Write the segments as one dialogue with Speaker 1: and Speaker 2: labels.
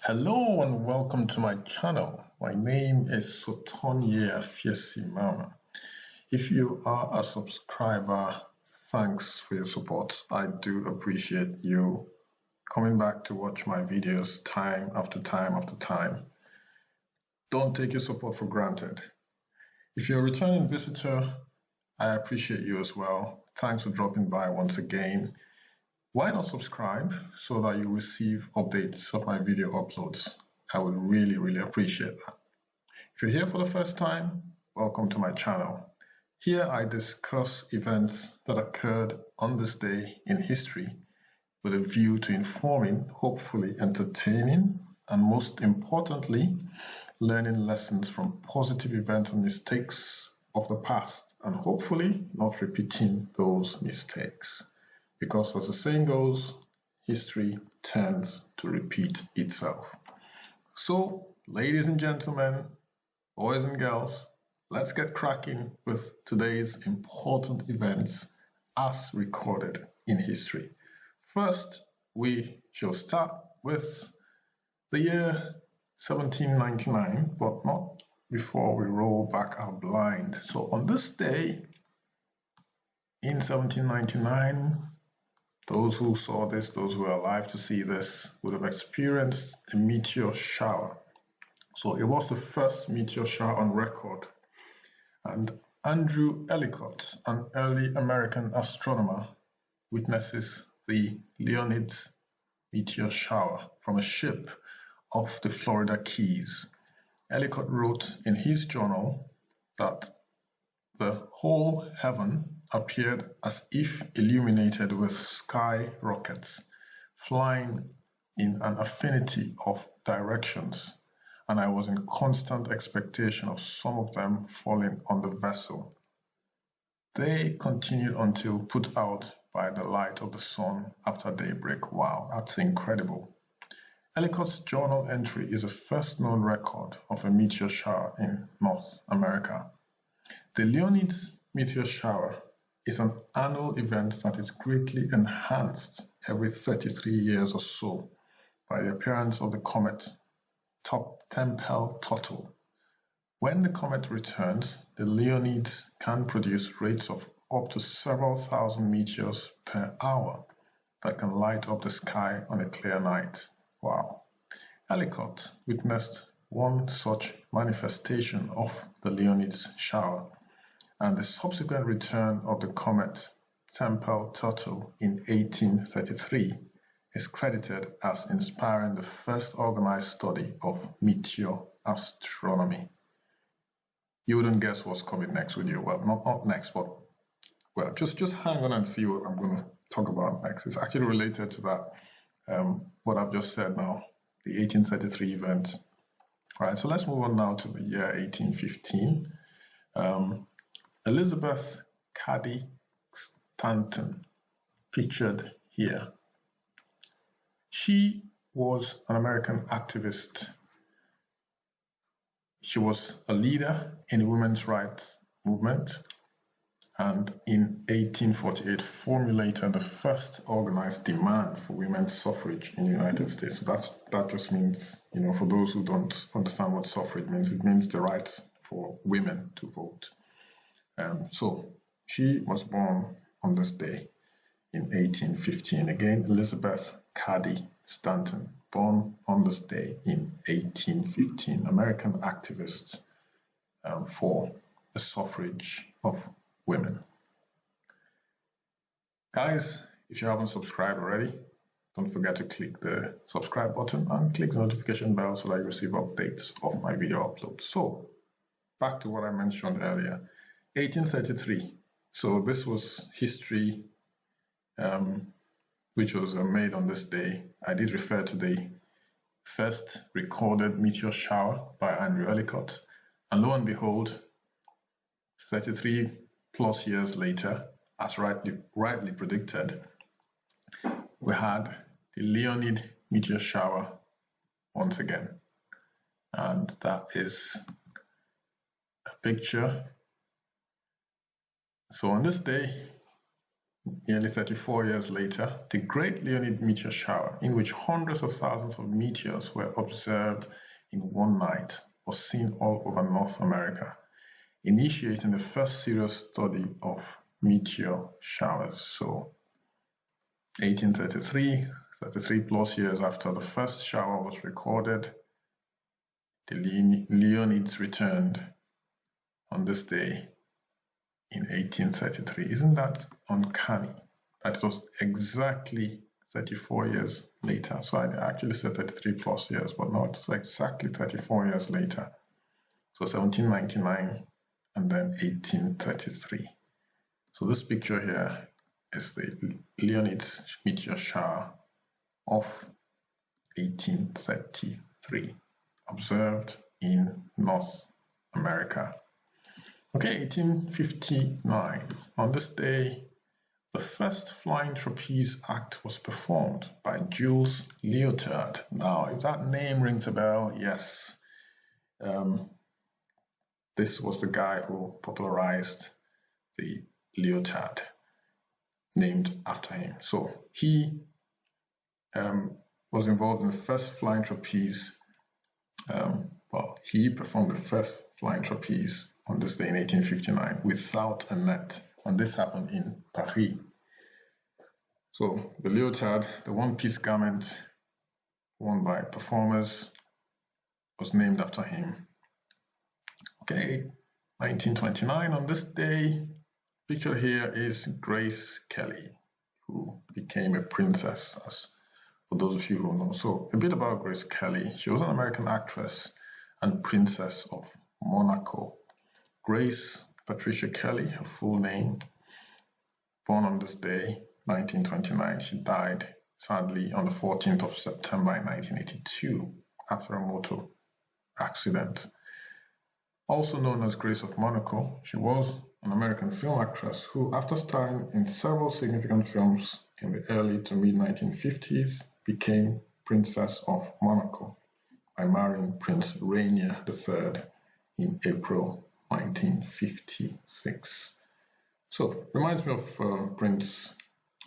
Speaker 1: Hello and welcome to my channel. My name is Sotonye Afiesimama. If you are a subscriber, thanks for your support. I do appreciate you coming back to watch my videos time after time after time. Don't take your support for granted. If you're a returning visitor, I appreciate you as well. Thanks for dropping by once again. Why not subscribe so that you receive updates of my video uploads? I would really appreciate that. If you're here for the first time, welcome to my channel. Here I discuss events that occurred on this day in history with a view to informing, hopefully entertaining, and most importantly, learning lessons from positive events and mistakes of the past, and hopefully not repeating those mistakes. Because as the saying goes, history tends to repeat itself. So, ladies and gentlemen, boys and girls, let's get cracking with today's important events as recorded in history. First, we shall start with the year 1799, but not before we roll back our blind. So on this day in 1799, those who saw this, those who are alive to see this, would have experienced a meteor shower. So it was the first meteor shower on record. And Andrew Ellicott, an early American astronomer, witnesses the Leonids meteor shower from a ship off the Florida Keys. Ellicott wrote in his journal that the whole heaven appeared as if illuminated with sky rockets, flying in an infinity of directions, and I was in constant expectation of some of them falling on the vessel. They continued until put out by the light of the sun after daybreak. Wow, that's incredible. Ellicott's journal entry is the first known record of a meteor shower in North America. The Leonids meteor shower is an annual event that is greatly enhanced every 33 years or so by the appearance of the comet Tempel-Tuttle. When the comet returns, the Leonids can produce rates of up to several thousand meteors per hour that can light up the sky on a clear night. Wow. Ellicott witnessed one such manifestation of the Leonids shower, and the subsequent return of the comet Tempel-Tuttle in 1833 is credited as inspiring the first organized study of meteor astronomy. You wouldn't guess what's coming next, would you? Well, not next, but well, just hang on and see what I'm going to talk about next. It's actually related to that, what I've just said now, the 1833 event. All right, so let's move on now to the year 1815. Elizabeth Cady Stanton, pictured here. She was an American activist. She was a leader in the women's rights movement, and in 1848 formulated the first organized demand for women's suffrage in the United States. So that just means, for those who don't understand what suffrage means, it means the right for women to vote. So she was born on this day in 1815. Again, Elizabeth Cady Stanton, born on this day in 1815, American activist for the suffrage of women. Guys, if you haven't subscribed already, don't forget to click the subscribe button and click the notification bell so that you receive updates of my video uploads. So, back to what I mentioned earlier. 1833. So this was history which was made on this day. I did refer to the first recorded meteor shower by Andrew Ellicott, and lo and behold, 33 plus years later, as rightly predicted, we had the Leonid meteor shower once again, and that is a picture. So on this day, nearly 34 years later, the Great Leonid meteor shower, in which hundreds of thousands of meteors were observed in one night, was seen all over North America, initiating the first serious study of meteor showers. So 1833, 33 plus years after the first shower was recorded, the Leonids returned on this day in 1833. Isn't that uncanny? That it was exactly 34 years later. So I actually said 33 plus years, but not exactly 34 years later. So 1799 and then 1833. So this picture here is the Leonids meteor shower of 1833, observed in North America. Okay, 1859. On this day, the first flying trapeze act was performed by Jules Leotard. Now, if that name rings a bell, yes. This was the guy who popularized the leotard, named after him. So he was involved in the first flying trapeze. He performed the first flying trapeze on this day in 1859 without a net, and this happened in Paris. So the leotard, the one-piece garment worn by performers, was named after him. Okay, 1929, on this day, picture here is Grace Kelly, who became a princess, as for those of you who know. So a bit about Grace Kelly. She was an American actress and Princess of Monaco. Grace Patricia Kelly, her full name, born on this day, 1929. She died, sadly, on the 14th of September in 1982 after a motor accident. Also known as Grace of Monaco, she was an American film actress who, after starring in several significant films in the early to mid-1950s, became Princess of Monaco by marrying Prince Rainier III in April 1956. So, reminds me of Prince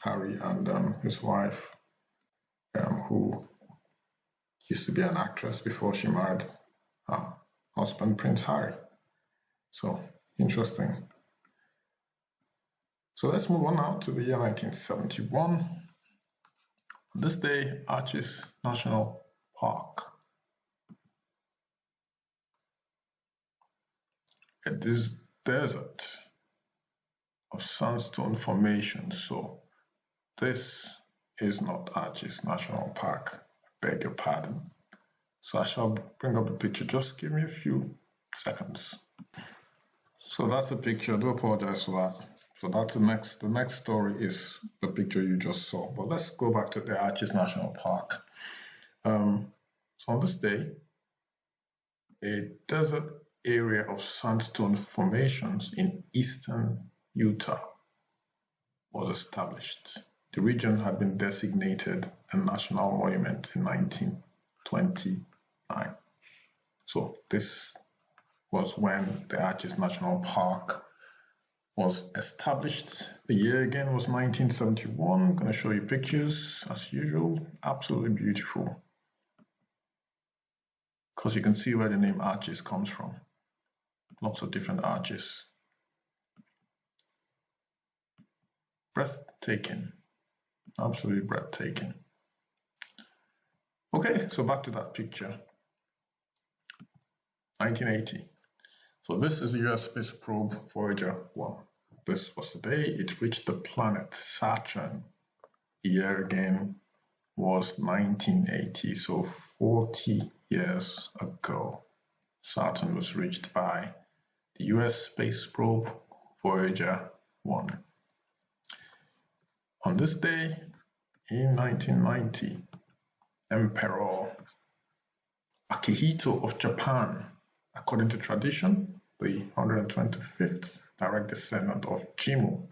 Speaker 1: Harry and his wife, who used to be an actress before she married her husband, Prince Harry. So, interesting. So let's move on now to the year 1971. On this day, Arches National Park. It is desert of sandstone formation. So this is not Arches National Park. I beg your pardon. So I shall bring up the picture. Just give me a few seconds. So that's a picture. I do apologize for that. So that's the next story is the picture you just saw. But let's go back to the Arches National Park. So on this day, a desert area of sandstone formations in eastern Utah was established. The region had been designated a national monument in 1929. So this was when the Arches National Park was established. The year again was 1971. I'm going to show you pictures as usual. Absolutely beautiful. Because you can see where the name Arches comes from. Lots of different arches. Breathtaking. Absolutely breathtaking. Okay, so back to that picture. 1980. So this is the US space probe Voyager 1. This was the day it reached the planet Saturn. The year again was 1980, so 40 years ago. Saturn was reached by the US space probe Voyager 1. On this day in 1990, Emperor Akihito of Japan, according to tradition, the 125th direct descendant of Jimmu,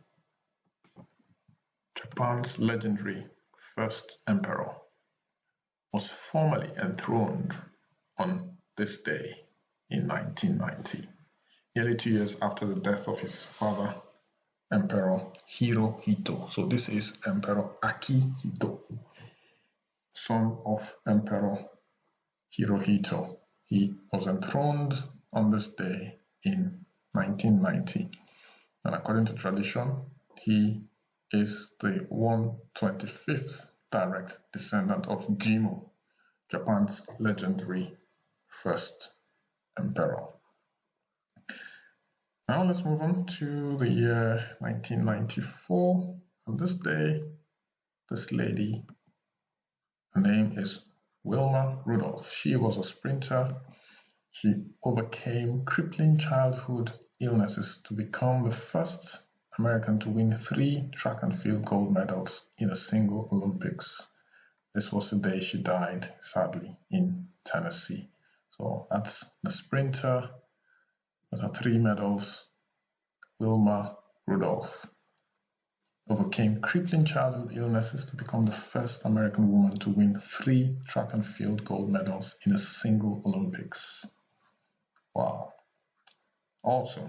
Speaker 1: Japan's legendary first emperor, was formally enthroned on this day in 1990, nearly 2 years after the death of his father, Emperor Hirohito. So this is Emperor Akihito, son of Emperor Hirohito. He was enthroned on this day in 1990. And according to tradition, he is the 125th direct descendant of Jimmu, Japan's legendary first emperor. Now let's move on to the year 1994. On this day, this lady, her name is Wilma Rudolph. She was a sprinter. She overcame crippling childhood illnesses to become the first American to win 3 track and field gold medals in a single Olympics. This was the day she died, sadly, in Tennessee. So that's the sprinter with her 3 medals. Wilma Rudolph overcame crippling childhood illnesses to become the first American woman to win 3 track and field gold medals in a single Olympics. Wow. Also,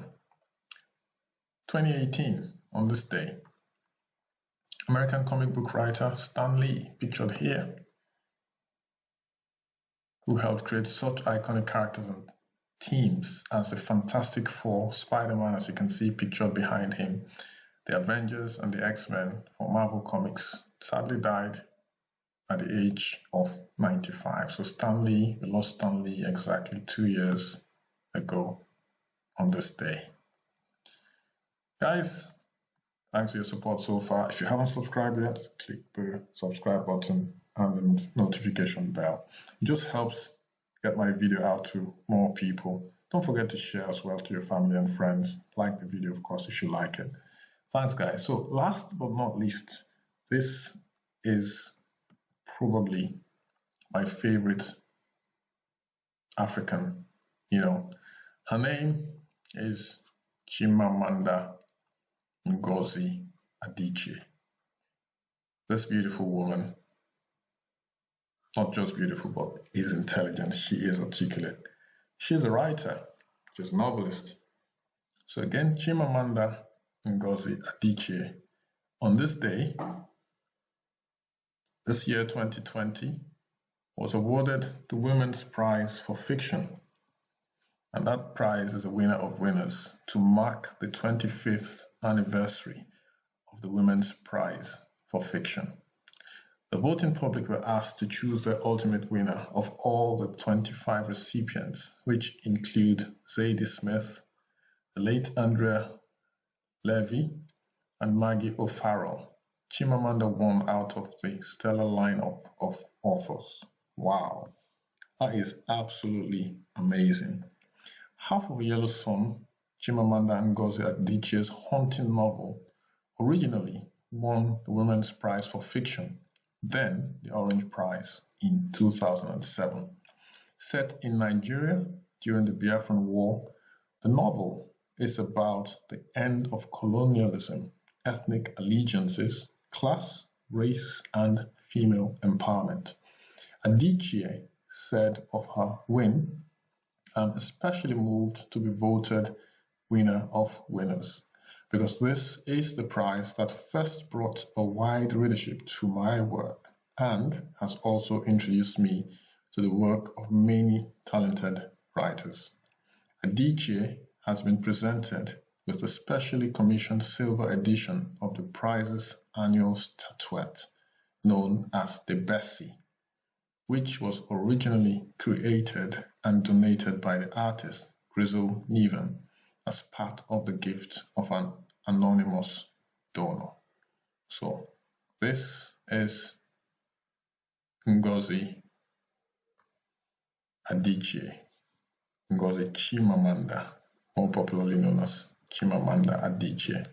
Speaker 1: 2018, on this day, American comic book writer Stan Lee, pictured here, who helped create such iconic characters and teams as the Fantastic Four, Spider-Man, as you can see pictured behind him, the Avengers and the X-Men for Marvel Comics, sadly died at the age of 95. So Stan Lee, we lost Stan Lee exactly 2 years ago on this day. Guys, thanks for your support so far. If you haven't subscribed yet, click the subscribe button and the notification bell. It just helps get my video out to more people. Don't forget to share as well to your family and friends. Like the video, of course, if you like it. Thanks, guys. So last but not least, this is probably my favorite African. Her name is Chimamanda Adichie. This beautiful woman, not just beautiful, but is intelligent. She is articulate. She's a writer. She's a novelist. So again, Chimamanda Adichie, on this day, this year 2020, was awarded the Women's Prize for Fiction. And that prize is a winner of winners to mark the 25th anniversary of the Women's Prize for Fiction. The voting public were asked to choose the ultimate winner of all the 25 recipients, which include Zadie Smith, the late Andrea Levy, and Maggie O'Farrell. Chimamanda won out of the stellar lineup of authors. Wow, that is absolutely amazing. Half of a Yellow Sun, Chimamanda Ngozi Adichie's haunting novel, originally won the Women's Prize for Fiction, then the Orange Prize in 2007. Set in Nigeria during the Biafran War, the novel is about the end of colonialism, ethnic allegiances, class, race, and female empowerment. Adichie said of her win, "I'm especially moved to be voted winner of winners, because this is the prize that first brought a wide readership to my work and has also introduced me to the work of many talented writers." Adichie has been presented with a specially commissioned silver edition of the prize's annual statuette, known as the Bessie, which was originally created and donated by the artist Grizzle Niven as part of the gift of an anonymous donor. So this is Ngozi Adichie, Ngozi Chimamanda, more popularly known as Chimamanda Adichie.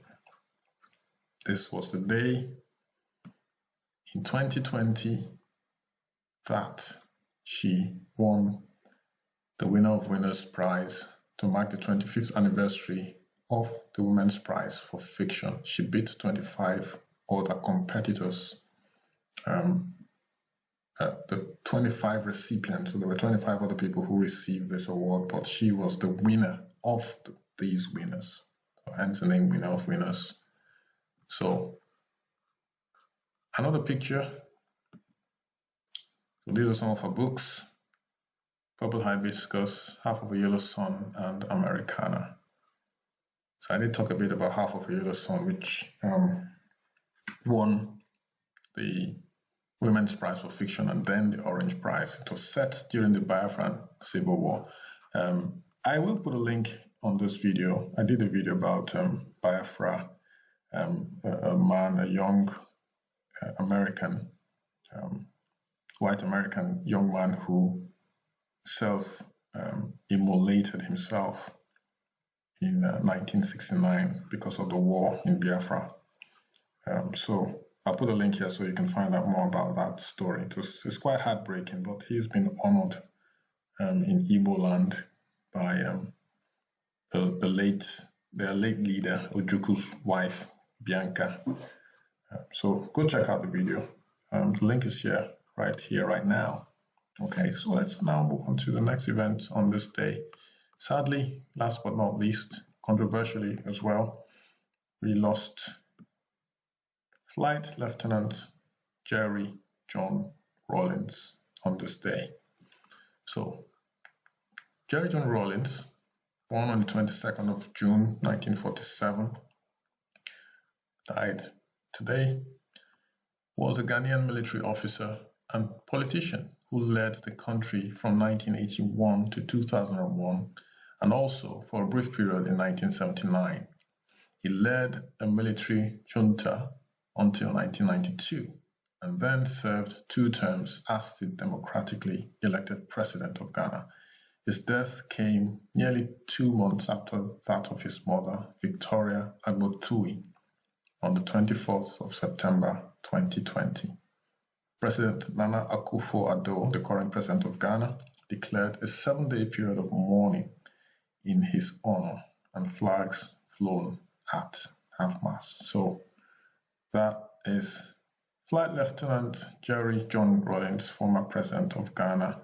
Speaker 1: This was the day in 2020 that she won the Winner of Winners Prize to mark the 25th anniversary of the Women's Prize for Fiction. She beat 25 other competitors, the 25 recipients. So there were 25 other people who received this award, but she was the winner of these winners. So hence the name Winner of Winners. So another picture. So these are some of her books: Purple Hibiscus, Half of a Yellow Sun, and Americana. So I did talk a bit about Half of a Yellow Sun, which won the Women's Prize for Fiction and then the Orange Prize. It was set during the Biafran Civil War. I will put a link on this video. I did a video about Biafra, a young American, white American young man who self-immolated himself in 1969 because of the war in Biafra. So I'll put a link here so you can find out more about that story. It's quite heartbreaking, but he's been honored in Igbo land by their late leader, Ojuku's wife, Bianca. So go check out the video. The link is here, right now. Okay, so let's now move on to the next event on this day. Sadly, last but not least, controversially as well, we lost Flight Lieutenant Jerry John Rawlings on this day. So, Jerry John Rawlings, born on the 22nd of June 1947, died today, was a Ghanaian military officer and politician who led the country from 1981 to 2001 and also for a brief period in 1979. He led a military junta until 1992 and then served 2 terms as the democratically elected president of Ghana. His death came nearly 2 months after that of his mother, Victoria Agbotui, on the 24th of September 2020. President Nana Akufo-Addo, the current president of Ghana, declared a 7-day period of mourning in his honor and flags flown at half-mast. So that is Flight Lieutenant Jerry John Rawlings, former president of Ghana,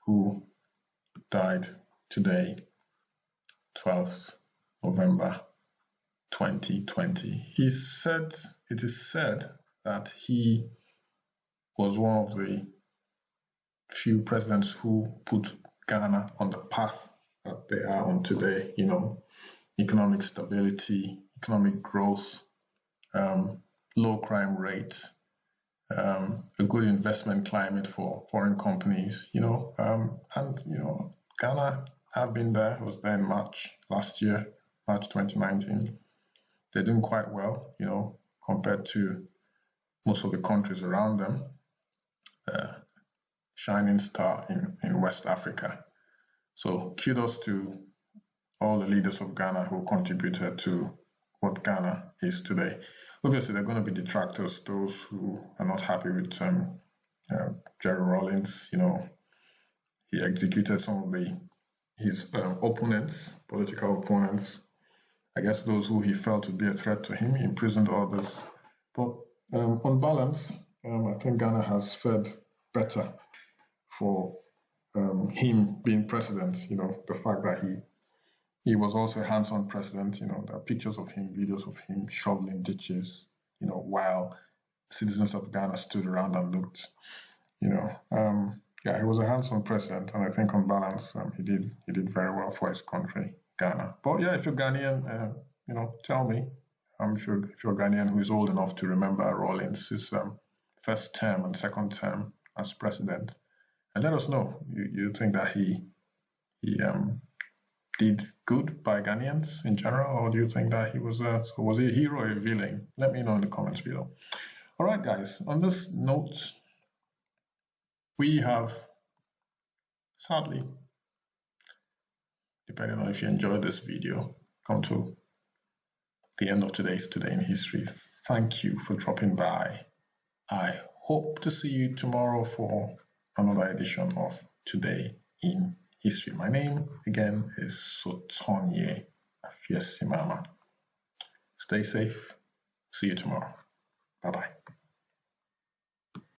Speaker 1: who died today, 12th November 2020. It is said that he was one of the few presidents who put Ghana on the path that they are on today, economic stability, economic growth, low crime rates, a good investment climate for foreign companies, Ghana have been there, was there in March last year, March 2019. They're doing quite well, compared to most of the countries around them. Shining star in West Africa. So kudos to all the leaders of Ghana who contributed to what Ghana is today. Obviously, there are going to be detractors, those who are not happy with Jerry Rawlings. He executed some of his opponents, political opponents. I guess those who he felt would be a threat to him. He imprisoned others. But on balance, I think Ghana has fared better for him being president. The fact that he was also a hands-on president. There are pictures of him, videos of him shoveling ditches, while citizens of Ghana stood around and looked. He was a hands-on president, and I think on balance, he did very well for his country, Ghana. But yeah, if you're Ghanaian, tell me. If you're Ghanaian who is old enough to remember Rawlings' first term and second term as president, and let us know. You think that he did good by Ghanaians in general, or do you think that he was he a hero or a villain? Let me know in the comments below. All right, guys. On this note, we have, sadly, depending on if you enjoyed this video, come to the end of today's Today in History. Thank you for dropping by. I hope to see you tomorrow for another edition of Today in History. My name again is Sotonye Afiesimama. Stay safe. See you tomorrow. Bye-bye.